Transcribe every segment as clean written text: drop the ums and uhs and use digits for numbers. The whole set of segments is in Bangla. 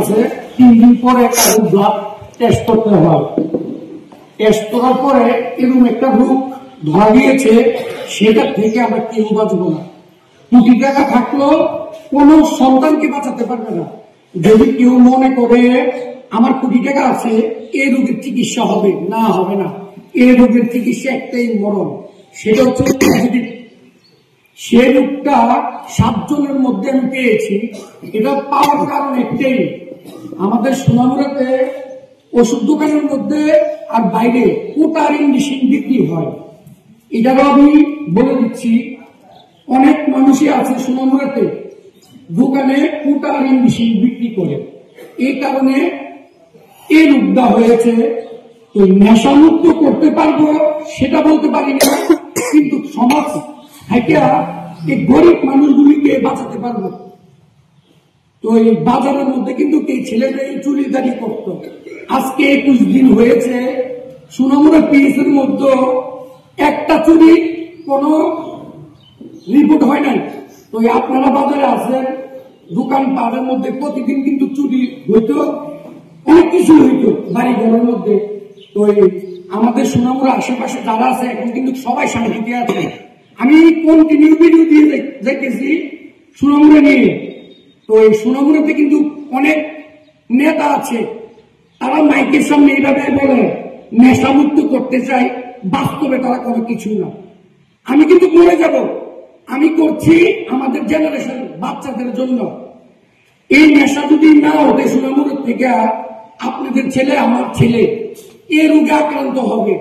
আছে 3 দিন পরে কারো ব্লাড টেস্ট করতে হয়। টেস্ট করার পরে এরকম একটা রোগ ধরা গিয়েছে, সেটা থেকে আমরা কেউ বাঁচবো না। কোটি টাকা থাকলেও কোন সন্তানকে বাঁচাতে পারবে না। যদি কেউ মনে করে আমার কোটি টাকা আছে, এই রোগের চিকিৎসা হবে না, হবে না। এই রোগের চিকিৎসা একটাই, মরণ। সেটা হচ্ছে পজিটিভ। সে রোগটা 7 জনের মধ্যে আমি পেয়েছি। এটা পাওয়ার কারণ একটাই, আমাদের সোনামুড়াতে ওষুধ দোকানের মধ্যে আর বাইরে কোটার ইঞ্জেকশন বিক্রি হয়। এটারও আমি বলে দিচ্ছি, অনেক মানুষই আছে সোনামুড়াতে দোকানে কোটার ইঞ্জেকশন বিক্রি করে। এই কারণে এই রোগটা হয়েছে। তো নেশামুক্ত করতে পারবো সেটা বলতে পারি না, কিন্তু সমাজ থেকে এই গরিব মানুষগুলিকে বাঁচাতে পারবো। তো এই বাজারের মধ্যে কিন্তু এই ছেলেটাই চুরিদারি করতো। আজকে 21 দিন হয়েছে সোনামুড়া পিএসের মধ্যে একটা চুরি কোনো রিপোর্ট হয় নাই। তো আপনারা বাজারে আছেন, দোকান পাড়ের মধ্যে প্রতিদিন কিন্তু চুরি হইতো, অনেক কিছু হইতো বাড়ি ঘরের মধ্যে। তো আমাদের সোনামুড়া আশেপাশে যারা আছে এখন কিন্তু সবাই শান্তিতে আছে। আমি কন্টিনিউ ভিডিও দিয়ে যাইতেছি সোনামুড়া নিয়ে। তো এই সোনামুড়াতে কিন্তু অনেক নেতা আছে, তারা মাইকের সামনে এইভাবে বলে নেশামুক্ত করতে চাই, বাস্তবে তারা কোনো কিছু না। আমি কিন্তু মরে যাব, আমি করছি আমাদের জেনারেশন বাচ্চাদের জন্য। এই নেশা যদি না হতে সোনামুড়া থেকে আপনাদের ছেলে আমার ছেলে এ রোগে আক্রান্ত হবে।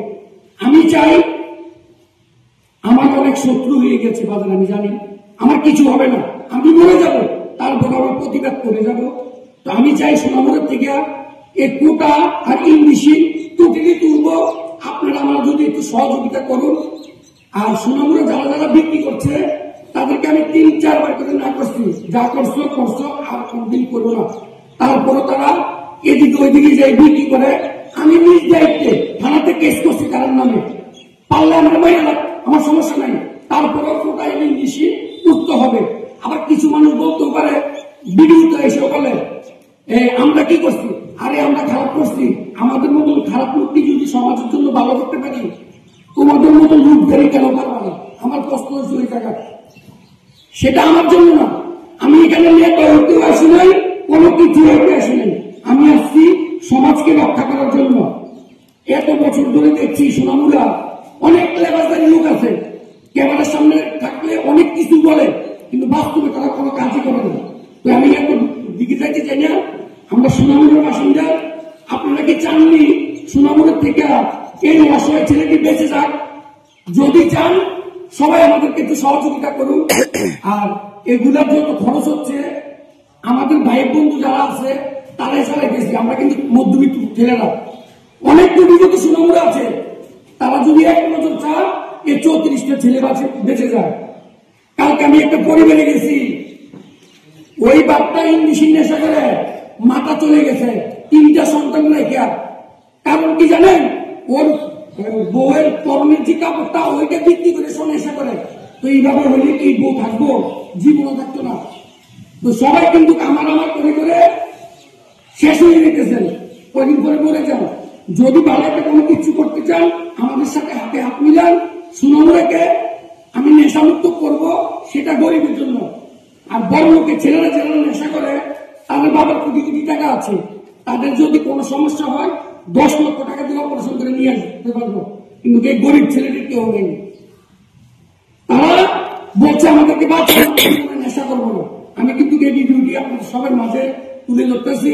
আমি চাই, আমার অনেক শত্রু হয়ে গেছে বাজারে, আমি জানি আমার কিছু হবে না, আমি মরে যাব, তারপর আমার প্রতিবাদ করে যাব। তো আমি চাই সোনামুড়া থেকে এই কোটা আর ইংলিশি টোটালি তুলবো। আপনারা আমার যদি একটু সহযোগিতা করুন। আর সোনামুড়া যারা যারা বিক্রি করছে তাদেরকে আমি 3-4 বার করে না করছি, যা করছো করছো, আর কোনদিন করবো না। তারপরে তারা এদিকে ওইদিকে যাই বিক্রি করে। আমি নিজ দায়িত্বে থানাতে কেস করছি কারণ নামে, পারলে আমার মাইয়া, আমার সমস্যা নাই। তারপরে কোটা ইংলিশি উঠতে হবে। আবার কিছু মানুষ বলতেও পারে ভিডিওতে এসে বলে আমরা কি করছি, আরে আমরা খারাপ করছি। আমাদের মতন খারাপ লোকটি যদি সমাজের জন্য ভালো করতে পারি, তোমাদের মতন লোকদেরই কেন পারবা না? আমার প্রশ্ন হচ্ছে ওই জায়গা, সেটা আমার জন্য না। আমি এখানে নেতা হইতেও আসি নাই, কোনো কিছু হইতে আসি নাই। আমি আসছি সমাজকে রক্ষা করার জন্য। এত বছর ধরে দেখছি সোনামুড়া অনেক লেবাসদারি লোক আছে, ক্যামেরার সামনে থাকলে অনেক কিছু বলে, কিন্তু বাস্তবে তারা কোনো কাজই করে না। তো আমি এত দিকে যাইতে চাই না। আমরা সোনামুড়ার বাসিন্দা, আপনারা কি চাননি সোনামুড়ার থেকে এই অসহায় ছেলেটি বেঁচে যাক? যদি চান সবাই আমাদেরকে একটু সহযোগিতা করুন। আর এগুলার যত খরচ হচ্ছে আমাদের ভাই বন্ধু যারা আছে তারাই চালাইতেছি, আমরা কিন্তু মধ্যবিত্ত ছেলেরা। অনেক বিগত সোনামুড়া আছে, তারা যদি এক নজর চান এই 34টা ছেলে বেঁচে যায়। কালকে আমি একটা পরিবারে গেছি, ওই বাপটা ইংলিশি নেশা করে মাথা চলে গেছে, 3টা সন্তান রেখে। কারণ কি জানেন, ওর বউয়ের পরনের যে কাপড়টা ওইটা বিক্রি করে সব নেশা করে। তো এইভাবে হলে কি বউ থাকবো? জীবনও থাকতো না। তো সবাই কিন্তু আমার করে করে শেষ হয়ে যেতেছেন, কদিন পরে মরে যান। যদি ভালো একটা কোনো কিছু করতে চান আমাদের সাথে হাতে হাত মিলান। সোনামুড়াকে আমি নেশামুক্ত করব, সেটা গরিবের জন্য। আর বড় লোকের ছেলেরা যারা নেশা করে তাদের বাবার কোটি কোটি টাকা আছে, তাদের যদি কোনো সমস্যা হয় 10 লক্ষ টাকা দিয়ে অপারেশন করে নিয়ে আসতে পারবো, কিন্তু এই গরিব ছেলেটির কেউ নেই। তারা বলছে আমাদেরকে নেশা করবো না। আমি কিন্তু এই ভিডিওটি আপনাদের সবার মাঝে তুলে ধরতেছি।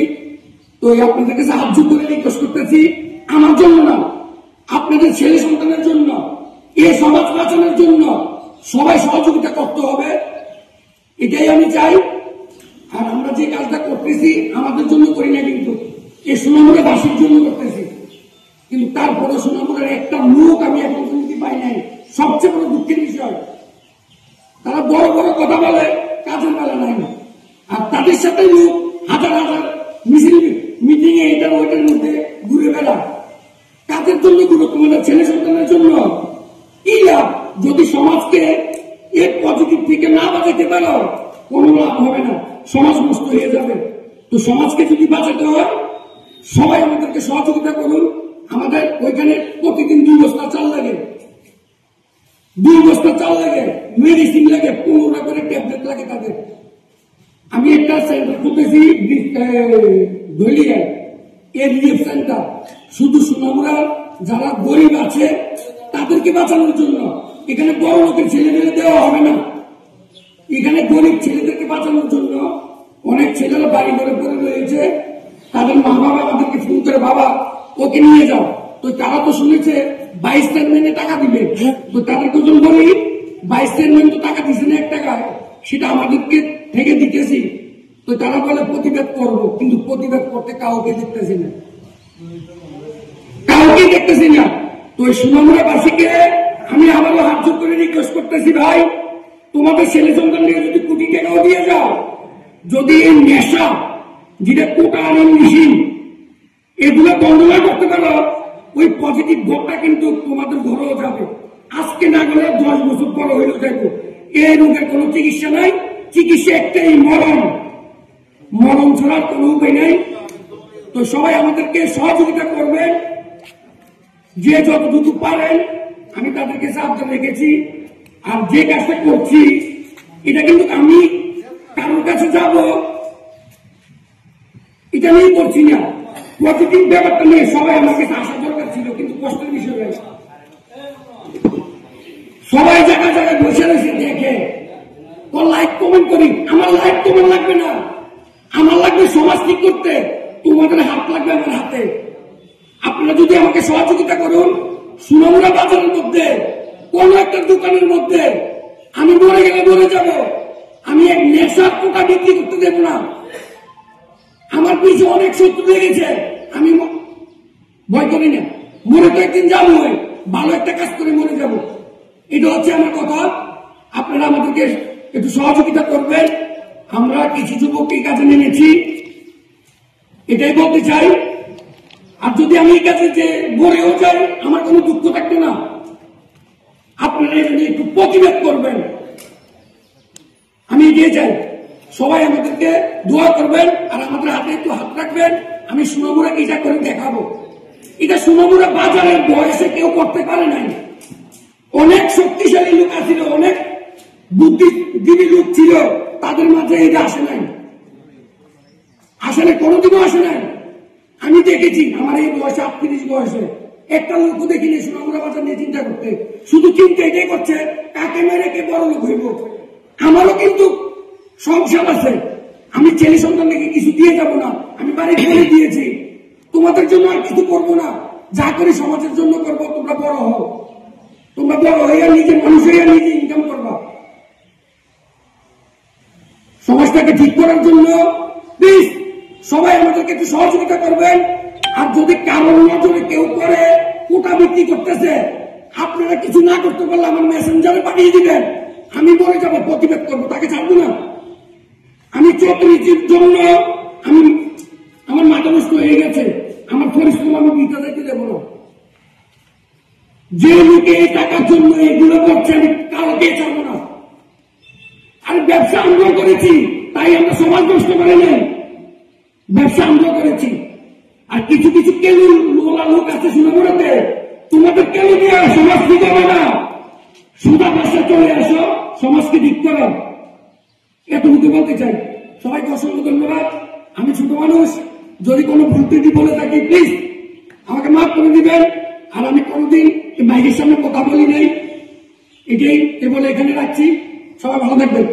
তো আপনাদের কাছে হাত জোর করে রিকোয়েস্ট করতেছি, আমার জন্য না, আপনাদের ছেলে সন্তানের জন্য, এই সমাজ বাঁচানোর জন্য সবাই সহযোগিতা করতে হবে, এটাই আমি চাই। আর আমরা যে কাজটা করতেছি আমাদের জন্য করি না, কিন্তু এই সোনামুড়া বাসীর জন্য করতেছি। কিন্তু তারপরে সোনামুড়ার একটা লোক আমি এখন পর্যন্ত পাই নাই। সবচেয়ে বড় দুঃখের বিষয়, তারা বড় বড় কথা বলে, কাজের বেলা নাই। আর তাদের সাথে লোক হাজার হাজার মিছিল মিটিং এ এটা ওইটার মধ্যে ঘুরে বেড়া। কাজের জন্য ঘুরে, তোমাদের ছেলে সন্তানের জন্য কি লাভ? যদি সমাজকে এর পজিটিভ থেকে না বাঁচাতে পারো কোনো লাভ হবে না, সমাজ নষ্ট হয়ে যাবে। তো সমাজকে যদি বাঁচাতে হয় সবাই আমাদেরকে সহযোগিতা করুন। আমাদের ওইখানে প্রতিদিন 2 বস্তা চাল লাগে, 2 বস্তা চাল লাগে, মেডিসিন লাগে, 15টা করে ট্যাবলেট লাগে তাদের। আমি একটা সেন্টার খুলতেছি ধলিয়ায়, এর রিলিফ সেন্টার, শুধু সুনামুরা যারা গরিব আছে তাদেরকে বাঁচানোর জন্য। এখানে বড় লোকের ছেলে মেয়ে দেওয়া হবে না, এখানে গরিব ছেলেদেরকে বাঁচানোর জন্য। অনেক ছেলেরা বাড়ি ঘরে পড়ে রয়েছে, তাদের মা বাবা আমাদেরকে ফোন করে বাবা ওকে নিয়ে যাও, তো তারা তো শুনেছে 22 চেয়ারম্যানে টাকা দিবে, তো তাদেরকে যখন বলি 22 চেয়ারম্যান তো টাকা দিচ্ছে না 1 টাকা, সেটা আমাদেরকে থেকে দিতেছি, তো তারা বলে প্রতিবাদ করবো, কিন্তু প্রতিবাদ করতে কাউকে দেখতেছি না, কাউকে দেখতেছি না। তো এই সুনামুড়াবাসীকে আমি আবারও হাত জোর করে রিকোয়েস্ট করতেছি, ভাই তোমাদের ছেলে সন্তান নিয়ে যদি কোটি টাকাও দিয়ে যাও, যদি এই নেশা যেটা কোটা আনার মেশিন এগুলো বন্ধ না করতে পারো, ওই পজিটিভ ভোটটা কিন্তু তোমাদের ঘরেও যাবে। আজকে না গেলে 10 বছর পর হইলেও যাবো। এই রোগের কোনো চিকিৎসা নাই, চিকিৎসা একটাই মরণ, মরণ ছাড়ার কোনো উপায় নাই। তো সবাই আমাদেরকে সহযোগিতা করবেন, যে যতটুকু পারেন। আমি তাদেরকে সাবধান রেখেছি, আর যে কাজটা করছি এটা কিন্তু আমি কারোর কাছে যাব এটা নিয়ে করছি না, পজিটিভ ব্যাপারটা নিয়ে সবাই আমার কাছে আসা দরকার ছিল, কিন্তু কষ্টের বিষয় রয়েছে। সবাই জায়গায় জায়গায় বসে রয়েছে দেখে, ও লাইক কমেন্ট করি, আমার লাইক কমেন্ট লাগবে না, আমার লাগবে সমাজ ঠিক করতে, তোমাদের হাত লাগবে আমার হাতে। আপনারা যদি আমাকে সহযোগিতা করুন, সুনামুড়া বাজারের মধ্যে কোন একটা দোকানের মধ্যে আমি মরে গেলে মরে যাব, আমি এক নেশার পোকা বিক্রি করতে দেব না। আমার পিছনে অনেক শত্রু লেগেছে, আমি ভয় করি না, মরে তো একদিন যাবো, ভালো একটা কাজ করে মরে যাব। এটা হচ্ছে আমার কথা। আপনারা আমাদেরকে একটু সহযোগিতা করবেন। আমরা কিছু যুবক এই কাজে নেমেছি, এটাই বলতে চাই। আর যদি আমি এই কাছে যে মরেও যাই, আমার কোনো দুঃখ থাকতো না। আপনারা এটা নিয়ে একটু প্রতিবাদ করবেন, আমি এগিয়ে যাই। সবাই আমাদেরকে দোয়া করবেন, আর আমাদের হাতে একটু হাত রাখবেন। আমি সুনামুড়া এটা করে দেখাবো। এটা সুনামুড়া বাজারের বয়সে কেউ করতে পারে নাই। অনেক শক্তিশালী লোক আছিল, অনেক বুদ্ধিজীবী লোক ছিল, তাদের মাঝে এটা আসে নাই, আসলে কোনোদিনও আসে নাই। আমি দেখেছি আমার এই বয়সে 38 বয়সে একটা লোক দেখিনি সুনামুড়া বাজার নিয়ে চিন্তা করতে, শুধু চিন্তা এটাই করছে কাকে মেরে কে বড় লোক হইব। আমারও কিন্তু সংসার আছে, আমি ছেলে সন্তানকে কিছু দিয়ে যাব না, আমি বাড়ি ঘরে দিয়েছি। তোমাদের জন্য আর কিছু করবো না, যা করি সমাজের জন্য করবো। তোমরা বড় হও, তোমরা বড় হইয়া নিজে মানুষ হইয়া নিজে ইনকাম করবা। সমাজটাকে ঠিক করার জন্য প্লিজ সবাই আমাদেরকে একটু সহযোগিতা করবেন। আর যদি কারোর নজরে কেউ করে কোটা বিক্রি করতেছে, আপনারা কিছু না করতে পারলে আমার মেসেঞ্জারে পাঠিয়ে দিবেন, আমি মরে যাবো, প্রতিবাদ করবো, তাকে ছাড়বো না। আমি চৌধুরীর জন্য আমার মাথা নষ্ট হয়ে গেছে, আমার পরিশ্রম আমি বিটা যাইতে দেবো না। যে লোকে এই টাকার জন্য এগুলো করছে আমি কাউকে ছাড়বো না। আমি ব্যবসা আরম্ভ করেছি, তাই আমরা সমাজ নষ্ট করে নেই, ব্যবসা আরম্ভ করেছি। আর কিছু কিছু কেউ লোক আছে সুনামুড়াতে, তোমাদের কেউ নিয়ে সমাজ ঠিক হবে না। সুদা ব্যবসা চলে আসো, সমাজকে ঠিক করো, এতটুকু বলতে চাই। সবাইকে অসংখ্য ধন্যবাদ। আমি ছোট মানুষ, যদি কোনো ভুল ত্রুটি বলে থাকি প্লিজ আমাকে মাফ করে দিবেন। আর আমি কোনোদিন বাইরের সামনে কথা বলি নাই, এটাই বলে এখানে রাখছি। সবাই ভালো থাকবেন।